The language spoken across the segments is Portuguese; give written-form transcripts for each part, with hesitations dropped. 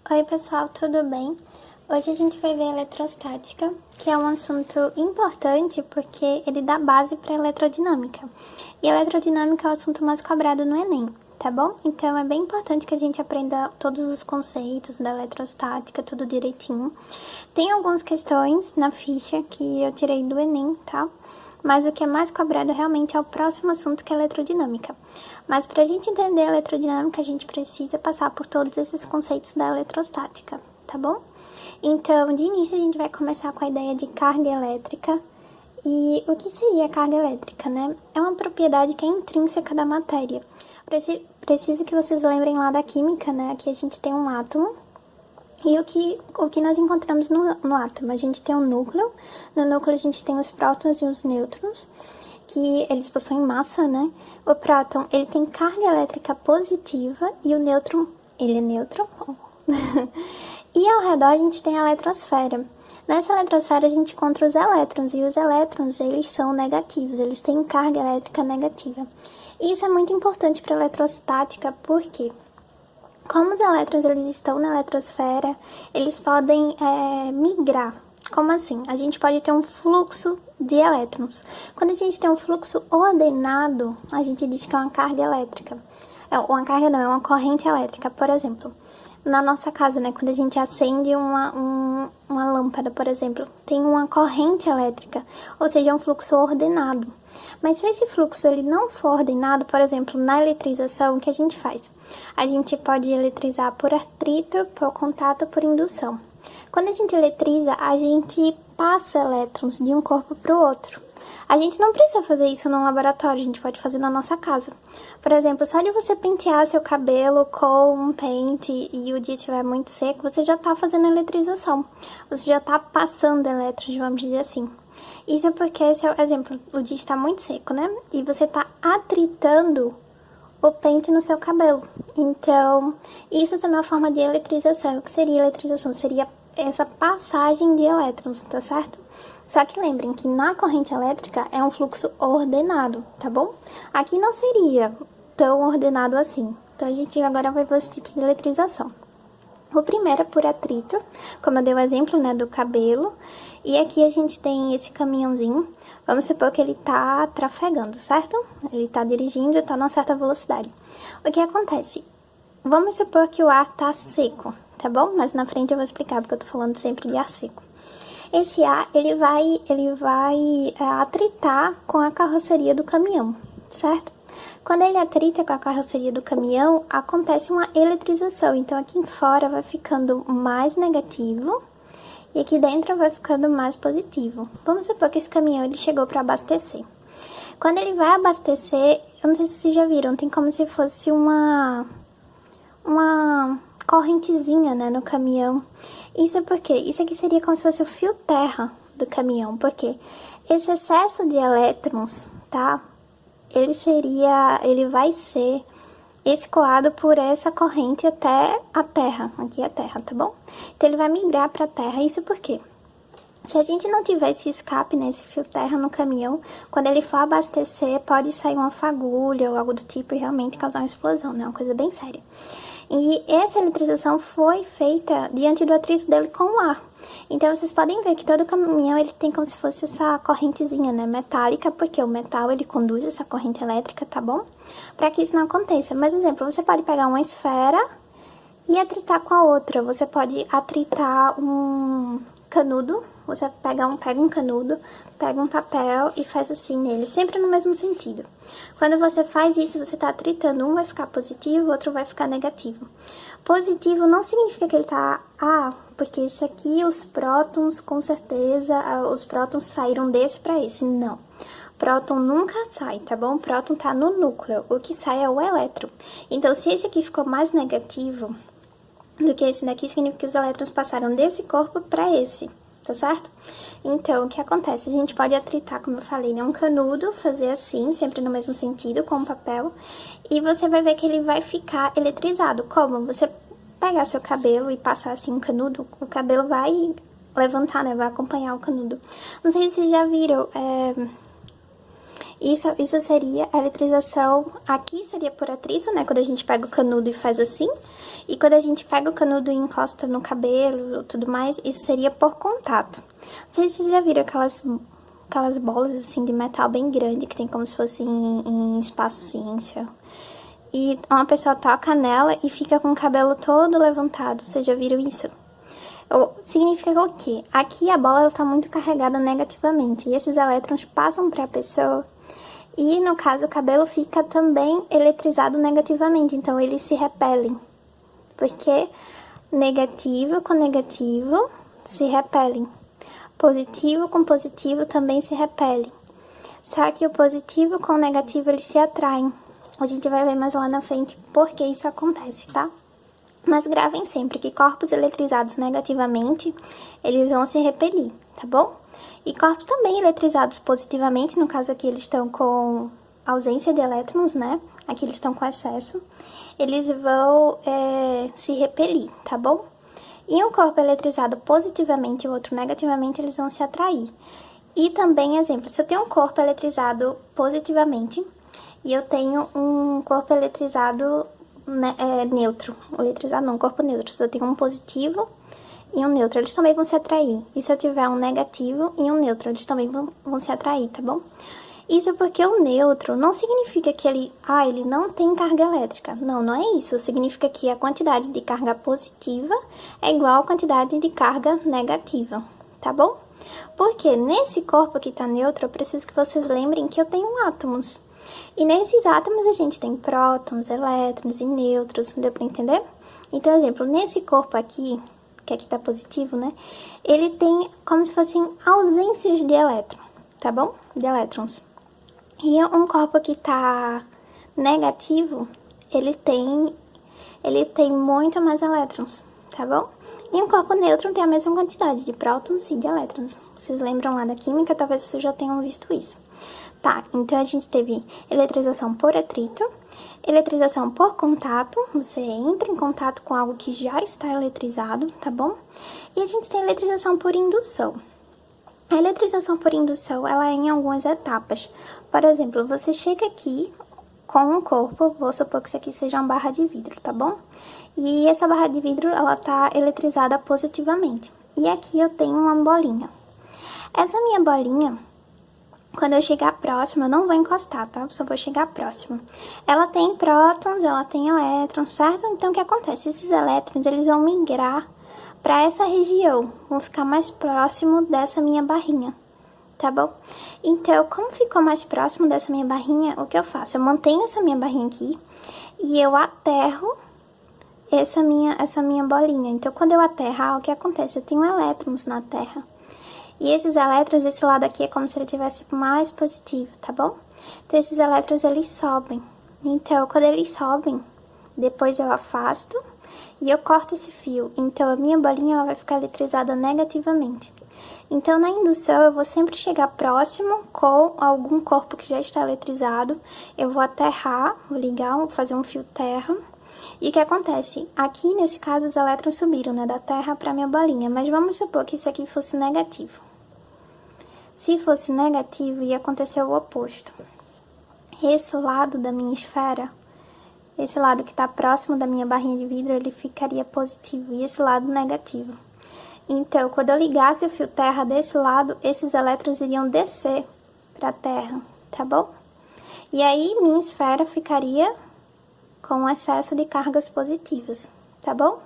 Oi pessoal, tudo bem? Hoje a gente vai ver eletrostática, que é um assunto importante porque ele dá base para eletrodinâmica. E eletrodinâmica é o assunto mais cobrado no Enem, tá bom? Então é bem importante que a gente aprenda todos os conceitos da eletrostática, tudo direitinho. Tem algumas questões na ficha que eu tirei do Enem, tá? Mas o que é mais cobrado realmente é o próximo assunto, que é a eletrodinâmica. Mas para a gente entender a eletrodinâmica, a gente precisa passar por todos esses conceitos da eletrostática, tá bom? Então, de início, a gente vai começar com a ideia de carga elétrica. E o que seria a carga elétrica, né? É uma propriedade que é intrínseca da matéria. Preciso que vocês lembrem lá da química, né? Aqui a gente tem um átomo. E o que nós encontramos no átomo? A gente tem um núcleo. No núcleo a gente tem os prótons e os nêutrons, que eles possuem massa, né? O próton, ele tem carga elétrica positiva e o nêutron, ele é nêutron. E ao redor a gente tem a eletrosfera. Nessa eletrosfera a gente encontra os elétrons, e os elétrons, eles são negativos, eles têm carga elétrica negativa. E isso é muito importante para a eletrostática, porque como os elétrons eles estão na eletrosfera, eles podem migrar. Como assim? A gente pode ter um fluxo de elétrons. Quando a gente tem um fluxo ordenado, a gente diz que é uma carga elétrica. Uma carga não, é uma corrente elétrica. Por exemplo, na nossa casa, né, quando a gente acende uma lâmpada, por exemplo, tem uma corrente elétrica, ou seja, é um fluxo ordenado. Mas se esse fluxo ele não for ordenado, por exemplo, na eletrização, o que a gente faz? A gente pode eletrizar por atrito, por contato, por indução. Quando a gente eletriza, a gente passa elétrons de um corpo para o outro. A gente não precisa fazer isso num laboratório, a gente pode fazer na nossa casa. Por exemplo, só de você pentear seu cabelo com um pente e o dia estiver muito seco, você já está fazendo eletrização. Você já está passando elétrons, vamos dizer assim. Isso é porque, esse é o exemplo, o dia está muito seco, né? E você está atritando o pente no seu cabelo. Então, isso também é uma forma de eletrização. O que seria eletrização? Seria essa passagem de elétrons, tá certo? Só que lembrem que na corrente elétrica é um fluxo ordenado, tá bom? Aqui não seria tão ordenado assim. Então, a gente agora vai ver os tipos de eletrização. O primeiro é por atrito, como eu dei o exemplo, né, do cabelo. E aqui a gente tem esse caminhãozinho. Vamos supor que ele tá trafegando, certo? Ele tá dirigindo, tá numa certa velocidade. O que acontece? Vamos supor que o ar tá seco, tá bom? Mas na frente eu vou explicar, porque eu tô falando sempre de ar seco. Esse ar, ele vai atritar com a carroceria do caminhão, certo? Quando ele atrita com a carroceria do caminhão, acontece uma eletrização. Então, aqui fora vai ficando mais negativo e aqui dentro vai ficando mais positivo. Vamos supor que esse caminhão ele chegou para abastecer. Quando ele vai abastecer, eu não sei se vocês já viram, tem como se fosse uma correntezinha, né, no caminhão. Isso porque isso aqui seria como se fosse o fio terra do caminhão, porque esse excesso de elétrons, tá? Ele vai ser escoado por essa corrente até a Terra. Aqui é a Terra, tá bom? Então, ele vai migrar para a Terra. Isso por quê? Se a gente não tiver esse escape, né, esse fio terra no caminhão, quando ele for abastecer, pode sair uma fagulha ou algo do tipo e realmente causar uma explosão, né? Uma coisa bem séria. E essa eletrização foi feita diante do atrito dele com o ar. Então, vocês podem ver que todo caminhão ele tem como se fosse essa correntezinha, né, metálica, porque o metal ele conduz essa corrente elétrica, tá bom? Para que isso não aconteça. Mas, exemplo, você pode pegar uma esfera e atritar com a outra. Você pode atritar um canudo, você pega um canudo, pega um papel e faz assim nele, sempre no mesmo sentido. Quando você faz isso, você tá atritando, um vai ficar positivo, o outro vai ficar negativo. Positivo não significa que ele tá, porque isso aqui, os prótons, com certeza, os prótons saíram desse para esse, não. Próton nunca sai, tá bom? Próton tá no núcleo, o que sai é o elétron. Então, se esse aqui ficou mais negativo do que esse daqui, significa que os elétrons passaram desse corpo para esse, tá certo? Então, o que acontece? A gente pode atritar, como eu falei, né? Um canudo, fazer assim, sempre no mesmo sentido, com o papel, e você vai ver que ele vai ficar eletrizado. Como? Você pegar seu cabelo e passar assim um canudo, o cabelo vai levantar, né? Vai acompanhar o canudo. Não sei se vocês já viram, Isso seria a eletrização, aqui seria por atrito, né, quando a gente pega o canudo e faz assim, e quando a gente pega o canudo e encosta no cabelo e tudo mais, isso seria por contato. Não sei se vocês já viram aquelas bolas, assim, de metal bem grande, que tem como se fosse em espaço ciência. E uma pessoa toca nela e fica com o cabelo todo levantado. Vocês já viram isso? Significa o quê? Aqui a bola está muito carregada negativamente e esses elétrons passam para a pessoa e, no caso, o cabelo fica também eletrizado negativamente, então eles se repelem, porque negativo com negativo se repelem, positivo com positivo também se repelem, só que o positivo com o negativo eles se atraem. A gente vai ver mais lá na frente por que isso acontece, tá? Mas gravem sempre que corpos eletrizados negativamente, eles vão se repelir, tá bom? E corpos também eletrizados positivamente, no caso aqui eles estão com ausência de elétrons, né? Aqui eles estão com excesso, eles vão se repelir, tá bom? E um corpo eletrizado positivamente e o outro negativamente, eles vão se atrair. E também, exemplo, se eu tenho um corpo eletrizado positivamente e eu tenho um corpo eletrizado neutro, eletrizado não, corpo neutro. Se eu tenho um positivo e um neutro, eles também vão se atrair. E se eu tiver um negativo e um neutro, eles também vão se atrair, tá bom? Isso porque o neutro não significa que ele não tem carga elétrica. Não, não é isso. Significa que a quantidade de carga positiva é igual à quantidade de carga negativa, tá bom? Porque nesse corpo que tá neutro, eu preciso que vocês lembrem que eu tenho átomos. E nesses átomos a gente tem prótons, elétrons e nêutrons, deu pra entender? Então, exemplo, nesse corpo aqui, que aqui tá positivo, né? Ele tem como se fossem ausências de elétron, tá bom? De elétrons. E um corpo que tá negativo, ele tem muito mais elétrons, tá bom? E um corpo nêutron tem a mesma quantidade de prótons e de elétrons. Vocês lembram lá da química? Talvez vocês já tenham visto isso. Tá, então a gente teve eletrização por atrito, eletrização por contato, você entra em contato com algo que já está eletrizado, tá bom? E a gente tem eletrização por indução. A eletrização por indução, ela é em algumas etapas. Por exemplo, você chega aqui com um corpo, vou supor que isso aqui seja uma barra de vidro, tá bom? E essa barra de vidro, ela tá eletrizada positivamente. E aqui eu tenho uma bolinha. Essa minha bolinha, quando eu chegar próximo, eu não vou encostar, tá? Eu só vou chegar próximo. Ela tem prótons, ela tem elétrons, certo? Então, o que acontece? Esses elétrons, eles vão migrar para essa região. Vão ficar mais próximo dessa minha barrinha, tá bom? Então, como ficou mais próximo dessa minha barrinha, o que eu faço? Eu mantenho essa minha barrinha aqui e eu aterro essa minha bolinha. Então, quando eu aterrar, o que acontece? Eu tenho elétrons na Terra. E esses elétrons, esse lado aqui é como se ele tivesse mais positivo, tá bom? Então, esses elétrons, eles sobem. Então, quando eles sobem, depois eu afasto e eu corto esse fio. Então, a minha bolinha, ela vai ficar eletrizada negativamente. Então, na indução, eu vou sempre chegar próximo com algum corpo que já está eletrizado. Eu vou aterrar, vou ligar, vou fazer um fio terra. E o que acontece? Aqui, nesse caso, os elétrons subiram, né, da Terra para minha bolinha. Mas vamos supor que isso aqui fosse negativo. Se fosse negativo, ia acontecer o oposto. Esse lado da minha esfera, esse lado que está próximo da minha barrinha de vidro, ele ficaria positivo. E esse lado negativo. Então, quando eu ligasse o fio terra desse lado, esses elétrons iriam descer para a Terra, tá bom? E aí, minha esfera ficaria com excesso de cargas positivas, tá bom?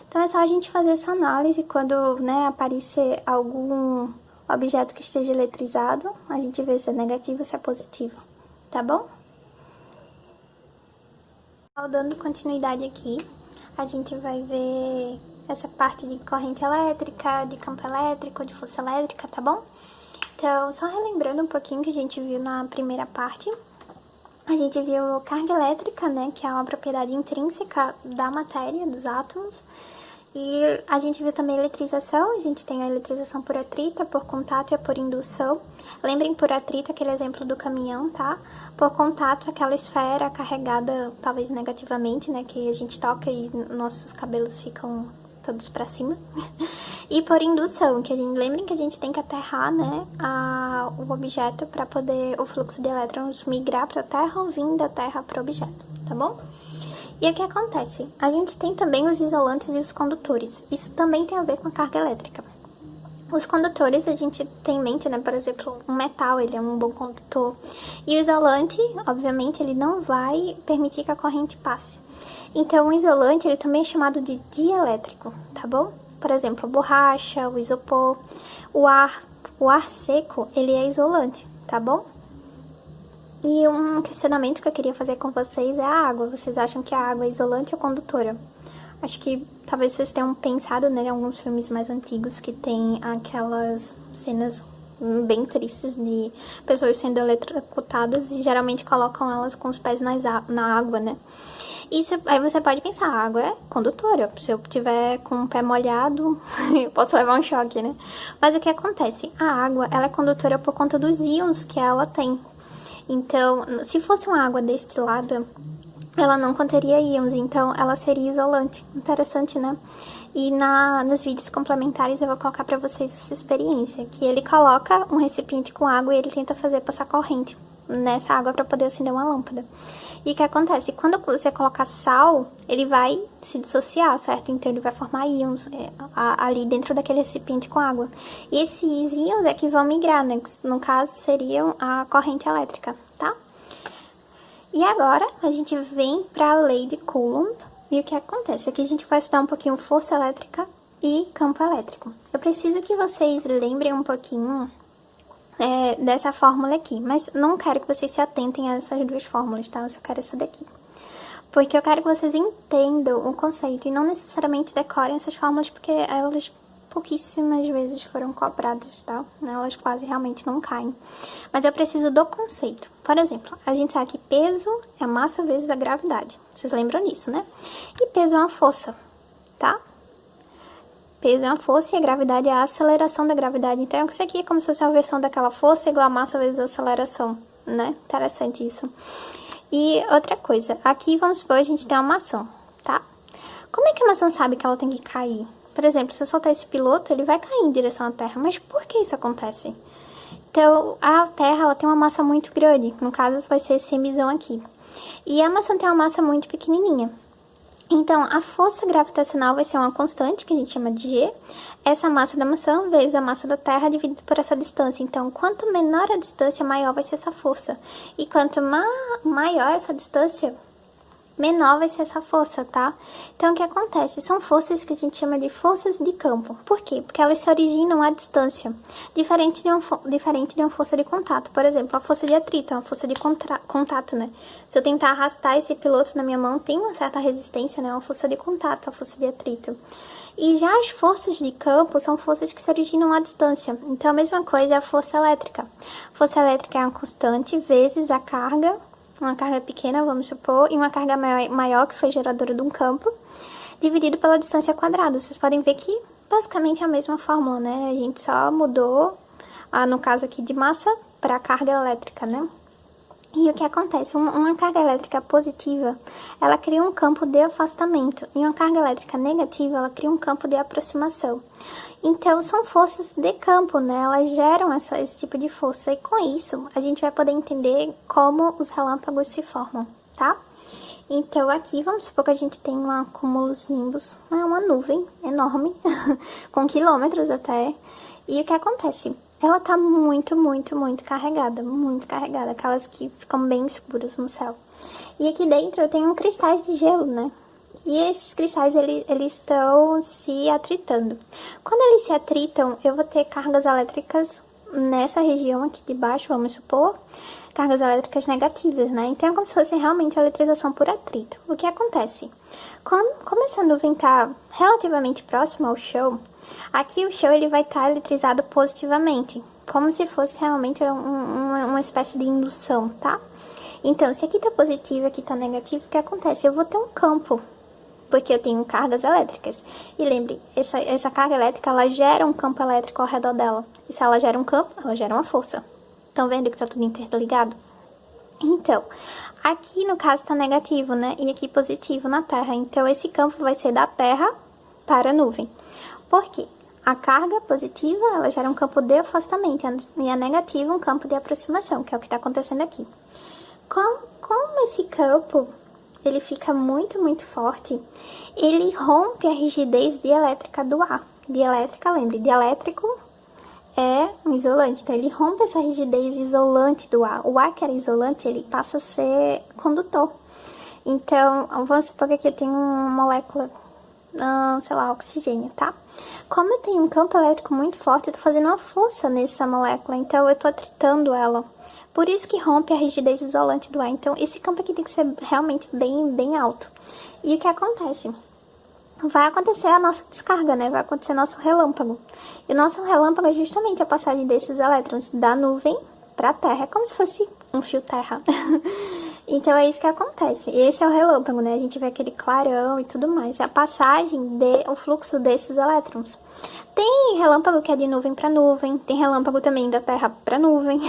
Então, é só a gente fazer essa análise quando, né, aparecer algum objeto que esteja eletrizado, a gente vê se é negativo ou se é positivo, tá bom? Dando continuidade aqui, a gente vai ver essa parte de corrente elétrica, de campo elétrico, de força elétrica, tá bom? Então, só relembrando um pouquinho que a gente viu na primeira parte, a gente viu carga elétrica, né, que é uma propriedade intrínseca da matéria, dos átomos. E a gente viu também eletrização, a gente tem a eletrização por atrito, por contato e por indução. Lembrem, por atrito, aquele exemplo do caminhão, tá? Por contato, aquela esfera carregada, talvez negativamente, né, que a gente toca e nossos cabelos ficam todos pra cima. E por indução, lembrem que a gente tem que aterrar, né, o objeto para poder o fluxo de elétrons migrar para a Terra ou vir da Terra para o objeto, tá bom? E o que acontece? A gente tem também os isolantes e os condutores. Isso também tem a ver com a carga elétrica. Os condutores a gente tem em mente, né, por exemplo, um metal, ele é um bom condutor. E o isolante, obviamente, ele não vai permitir que a corrente passe. Então, o isolante, ele também é chamado de dielétrico, tá bom? Por exemplo, a borracha, o isopor, o ar seco, ele é isolante, tá bom? E um questionamento que eu queria fazer com vocês é a água. Vocês acham que a água é isolante ou condutora? Acho que talvez vocês tenham pensado, né, em alguns filmes mais antigos que tem aquelas cenas bem tristes de pessoas sendo eletrocutadas e geralmente colocam elas com os pés na água, né? Isso, aí você pode pensar, a água é condutora. Se eu tiver com o pé molhado, eu posso levar um choque, né? Mas o que acontece? A água, ela é condutora por conta dos íons que ela tem. Então, se fosse uma água destilada, ela não conteria íons, então ela seria isolante. Interessante, né? E nos vídeos complementares eu vou colocar pra vocês essa experiência, que ele coloca um recipiente com água e ele tenta fazer passar corrente nessa água para poder acender uma lâmpada. E o que acontece? Quando você coloca sal, ele vai se dissociar, certo? Então ele vai formar íons ali dentro daquele recipiente com água. E esses íons é que vão migrar, né? No caso, seriam a corrente elétrica, tá? E agora, a gente vem para a lei de Coulomb. E o que acontece? Aqui a gente vai estudar um pouquinho força elétrica e campo elétrico. Eu preciso que vocês lembrem um pouquinho dessa fórmula aqui, mas não quero que vocês se atentem a essas duas fórmulas, tá? Eu só quero essa daqui. Porque eu quero que vocês entendam o conceito e não necessariamente decorem essas fórmulas, porque elas pouquíssimas vezes foram cobradas, tá? Elas quase realmente não caem. Mas eu preciso do conceito. Por exemplo, a gente sabe que peso é a massa vezes a gravidade. Vocês lembram disso, né? E peso é uma força, tá? Peso é uma força e a gravidade é a aceleração da gravidade. Então, isso aqui é como se fosse uma versão daquela força igual a massa vezes a aceleração, né? Interessante isso. E outra coisa, aqui vamos supor a gente tem uma maçã, tá? Como é que a maçã sabe que ela tem que cair? Por exemplo, se eu soltar esse piloto, ele vai cair em direção à Terra. Mas por que isso acontece? Então, a Terra ela tem uma massa muito grande. No caso, vai ser esse emisão aqui. E a maçã tem uma massa muito pequenininha. Então, a força gravitacional vai ser uma constante, que a gente chama de G. Essa massa da maçã vezes a massa da Terra dividido por essa distância. Então, quanto menor a distância, maior vai ser essa força. E quanto maior essa distância, menor vai ser essa força, tá? Então, o que acontece? São forças que a gente chama de forças de campo. Por quê? Porque elas se originam à distância, diferente de uma força de contato. Por exemplo, a força de atrito é uma força de contato, né? Se eu tentar arrastar esse piloto na minha mão, tem uma certa resistência, né? É uma força de contato, a força de atrito. E já as forças de campo são forças que se originam à distância. Então, a mesma coisa é a força elétrica. Força elétrica é uma constante vezes a carga, uma carga pequena, vamos supor, e uma carga maior, que foi geradora de um campo, dividido pela distância quadrada. Vocês podem ver que basicamente é a mesma fórmula, né? A gente só mudou, no caso aqui, de massa para carga elétrica, né? E o que acontece? Uma carga elétrica positiva, ela cria um campo de afastamento. E uma carga elétrica negativa, ela cria um campo de aproximação. Então, são forças de campo, né? Elas geram esse tipo de força. E com isso, a gente vai poder entender como os relâmpagos se formam, tá? Então, aqui, vamos supor que a gente tem um cúmulos nimbus. É uma nuvem enorme, com quilômetros até. E o que acontece? Ela tá muito, muito, muito carregada. Muito carregada. Aquelas que ficam bem escuras no céu. E aqui dentro eu tenho cristais de gelo, né? E esses cristais, eles estão se atritando. Quando eles se atritam, eu vou ter cargas elétricas nessa região aqui de baixo, vamos supor, cargas elétricas negativas, né? Então, é como se fosse realmente a eletrização por atrito. O que acontece? Como essa nuvem está relativamente próxima ao chão, aqui o chão ele vai estar eletrizado positivamente, como se fosse realmente uma espécie de indução, tá? Então, se aqui tá positivo e aqui tá negativo, o que acontece? Eu vou ter um campo, porque eu tenho cargas elétricas. E lembre, essa carga elétrica, ela gera um campo elétrico ao redor dela. E se ela gera um campo, ela gera uma força. Estão vendo que tá tudo interligado? Então, aqui no caso tá negativo, né? E aqui positivo na Terra. Então, esse campo vai ser da Terra para a nuvem. Por quê? A carga positiva, ela gera um campo de afastamento e a negativa um campo de aproximação, que é o que está acontecendo aqui. Como esse campo ele fica muito, muito forte, ele rompe a rigidez dielétrica do ar. Dielétrica, lembre, dielétrico é um isolante, então ele rompe essa rigidez isolante do ar. O ar que era isolante, ele passa a ser condutor. Então, vamos supor que aqui eu tenho uma molécula, sei lá, oxigênio, tá? Como eu tenho um campo elétrico muito forte, eu tô fazendo uma força nessa molécula, então eu tô atritando ela. Por isso que rompe a rigidez isolante do ar. Então, esse campo aqui tem que ser realmente bem alto. E o que acontece? Vai acontecer a nossa descarga, né? Vai acontecer nosso relâmpago. E o nosso relâmpago é justamente a passagem desses elétrons da nuvem para a Terra. É como se fosse um fio terra. Então, é isso que acontece. Esse é o relâmpago, né? A gente vê aquele clarão e tudo mais. É a passagem, o fluxo desses elétrons. Tem relâmpago que é de nuvem para nuvem. Tem relâmpago também da Terra para nuvem.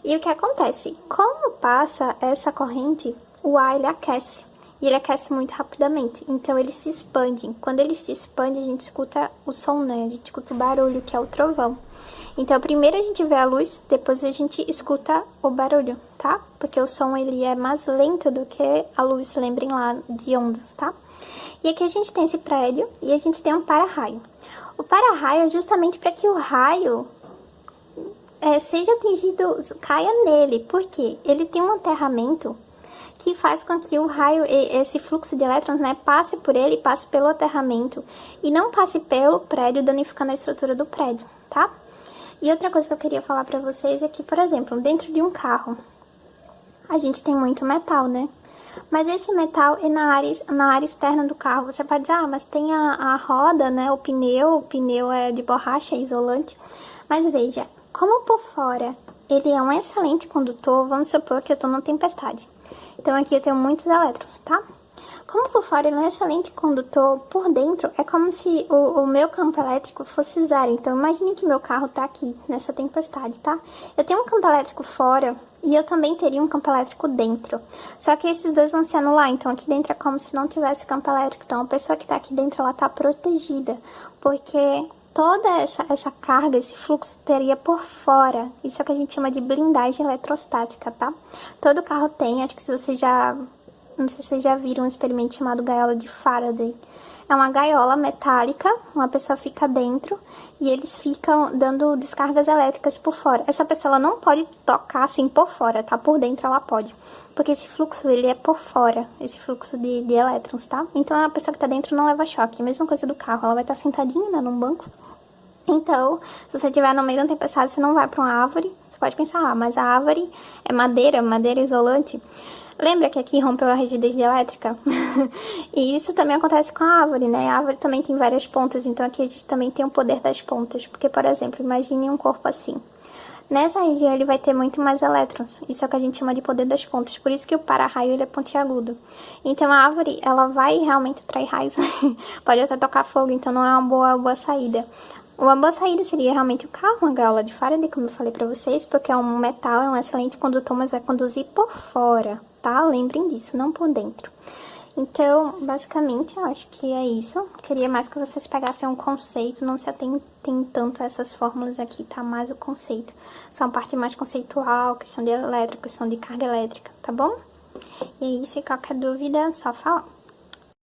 E o que acontece? Como passa essa corrente, o ar ele aquece. E ele aquece muito rapidamente. Então, ele se expande. Quando ele se expande, a gente escuta o som, né? A gente escuta o barulho, que é o trovão. Então, primeiro a gente vê a luz, depois a gente escuta o barulho, tá? Porque o som, ele é mais lento do que a luz, lembrem lá, de ondas, tá? E aqui a gente tem esse prédio e a gente tem um para-raio. O para-raio é justamente para que o raio seja atingido, caia nele. Por quê? Ele tem um aterramento que faz com que o raio, esse fluxo de elétrons, né, passe por ele, passe pelo aterramento e não passe pelo prédio, danificando a estrutura do prédio, tá? E outra coisa que eu queria falar pra vocês é que, por exemplo, dentro de um carro, a gente tem muito metal, né? Mas esse metal é na área externa do carro. Você pode dizer, mas tem a roda, né, o pneu é de borracha, é isolante. Mas veja, como por fora ele é um excelente condutor, vamos supor que eu tô numa tempestade. Então, aqui eu tenho muitos elétrons, tá? Como por fora ele é um excelente condutor, por dentro é como se o meu campo elétrico fosse zero. Então, imagine que meu carro tá aqui, nessa tempestade, tá? Eu tenho um campo elétrico fora e eu também teria um campo elétrico dentro. Só que esses dois vão se anular, então aqui dentro é como se não tivesse campo elétrico. Então, a pessoa que tá aqui dentro, ela tá protegida, porque toda essa carga, esse fluxo teria por fora. Isso é o que a gente chama de blindagem eletrostática, tá? Todo carro tem, acho que se você já... Não sei se vocês já viram um experimento chamado gaiola de Faraday. É uma gaiola metálica, uma pessoa fica dentro e eles ficam dando descargas elétricas por fora. Essa pessoa ela não pode tocar assim por fora, tá? Por dentro ela pode. Porque esse fluxo, ele é por fora, esse fluxo de elétrons, tá? Então, a pessoa que tá dentro não leva choque. Mesma coisa do carro, ela vai estar sentadinha, né, num banco. Então, se você estiver no meio de uma tempestade, você não vai para uma árvore. Você pode pensar, mas a árvore é madeira isolante. Lembra que aqui rompeu a rigidez elétrica? E isso também acontece com a árvore, né? A árvore também tem várias pontas, então aqui a gente também tem o poder das pontas. Porque, por exemplo, imagine um corpo assim. Nessa região ele vai ter muito mais elétrons. Isso é o que a gente chama de poder das pontas. Por isso que o para-raio ele é pontiagudo. Então a árvore, ela vai realmente atrair raios. Pode até tocar fogo, então não é uma boa saída. Uma boa saída seria realmente o carro, uma gaiola de Faraday, como eu falei pra vocês, porque é um metal, é um excelente condutor, mas vai conduzir por fora, tá? Lembrem disso, não por dentro. Então, basicamente, eu acho que é isso. Queria mais que vocês pegassem um conceito, não se atentem tanto a essas fórmulas aqui, tá? Mais o conceito. São parte mais conceitual, questão de elétrica, questão de carga elétrica, tá bom? E aí, se qualquer dúvida, é só falar.